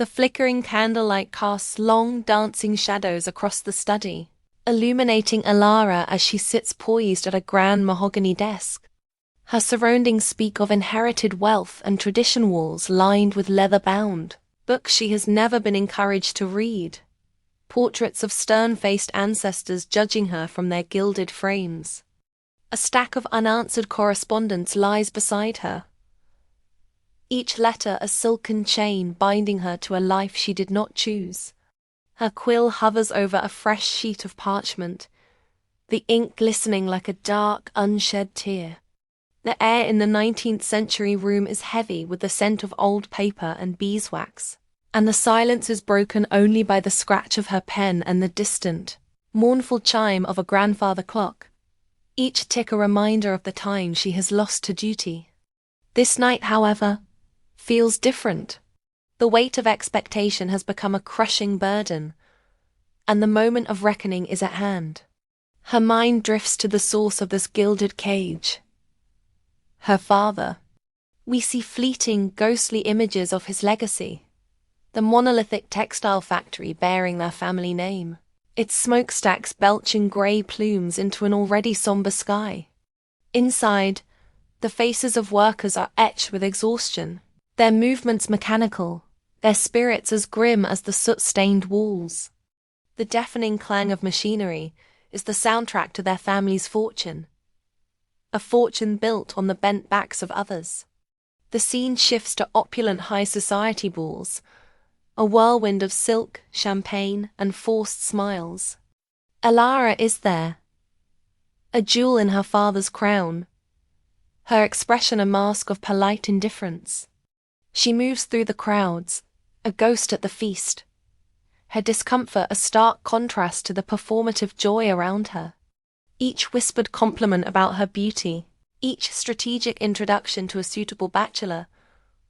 The flickering candlelight casts long, dancing shadows across the study, illuminating Alara as she sits poised at a grand mahogany desk. Her surroundings speak of inherited wealth and tradition, walls lined with leather-bound books she has never been encouraged to read, portraits of stern-faced ancestors judging her from their gilded frames. A stack of unanswered correspondence lies beside her, each letter a silken chain binding her to a life she did not choose. Her quill hovers over a fresh sheet of parchment, the ink glistening like a dark, unshed tear. The air in the 19th century room is heavy with the scent of old paper and beeswax, and the silence is broken only by the scratch of her pen and the distant, mournful chime of a grandfather clock, each tick a reminder of the time she has lost to duty. This night, however, feels different. The weight of expectation has become a crushing burden, and the moment of reckoning is at hand. Her mind drifts to the source of this gilded cage. Her father. We see fleeting, ghostly images of his legacy, the monolithic textile factory bearing their family name, its smokestacks belching grey plumes into an already somber sky. Inside, the faces of workers are etched with exhaustion, their movements mechanical, their spirits as grim as the soot-stained walls. The deafening clang of machinery is the soundtrack to their family's fortune, a fortune built on the bent backs of others. The scene shifts to opulent high society balls, a whirlwind of silk, champagne, and forced smiles. Alara is there, a jewel in her father's crown, her expression a mask of polite indifference. She moves through the crowds, a ghost at the feast, her discomfort a stark contrast to the performative joy around her. Each whispered compliment about her beauty, each strategic introduction to a suitable bachelor,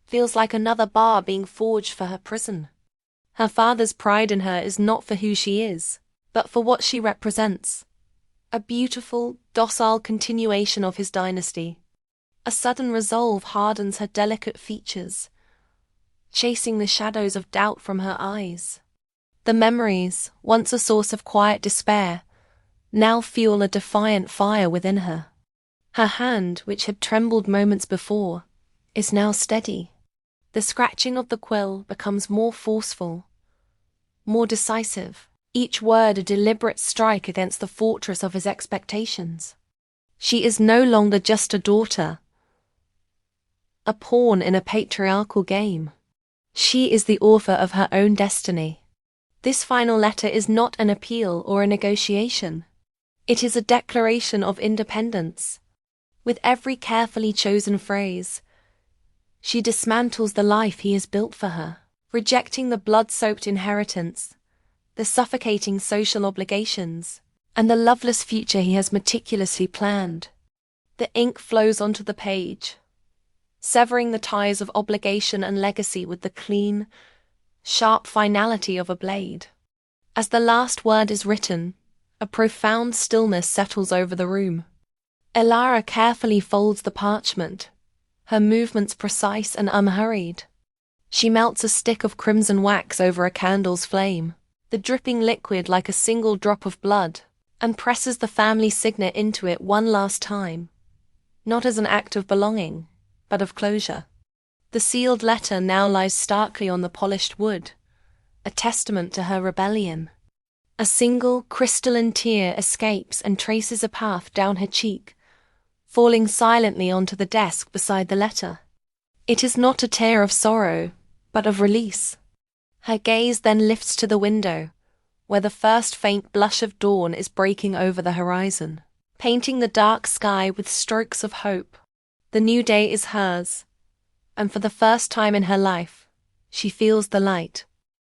feels like another bar being forged for her prison. Her father's pride in her is not for who she is, but for what she represents. A beautiful, docile continuation of his dynasty. A sudden resolve hardens her delicate features, chasing the shadows of doubt from her eyes. The memories, once a source of quiet despair, now fuel a defiant fire within her. Her hand, which had trembled moments before, is now steady. The scratching of the quill becomes more forceful, more decisive, each word a deliberate strike against the fortress of his expectations. She is no longer just a daughter, a pawn in a patriarchal game. She is the author of her own destiny. This final letter is not an appeal or a negotiation. It is a declaration of independence. With every carefully chosen phrase, she dismantles the life he has built for her, rejecting the blood-soaked inheritance, the suffocating social obligations, and the loveless future he has meticulously planned. The ink flows onto the page, severing the ties of obligation and legacy with the clean, sharp finality of a blade. As the last word is written, a profound stillness settles over the room. Alara carefully folds the parchment, her movements precise and unhurried. She melts a stick of crimson wax over a candle's flame, the dripping liquid like a single drop of blood, and presses the family signet into it one last time, not as an act of belonging, but of closure. The sealed letter now lies starkly on the polished wood, a testament to her rebellion. A single crystalline tear escapes and traces a path down her cheek, falling silently onto the desk beside the letter. It is not a tear of sorrow, but of release. Her gaze then lifts to the window, where the first faint blush of dawn is breaking over the horizon, painting the dark sky with strokes of hope. The new day is hers, and for the first time in her life, she feels the light.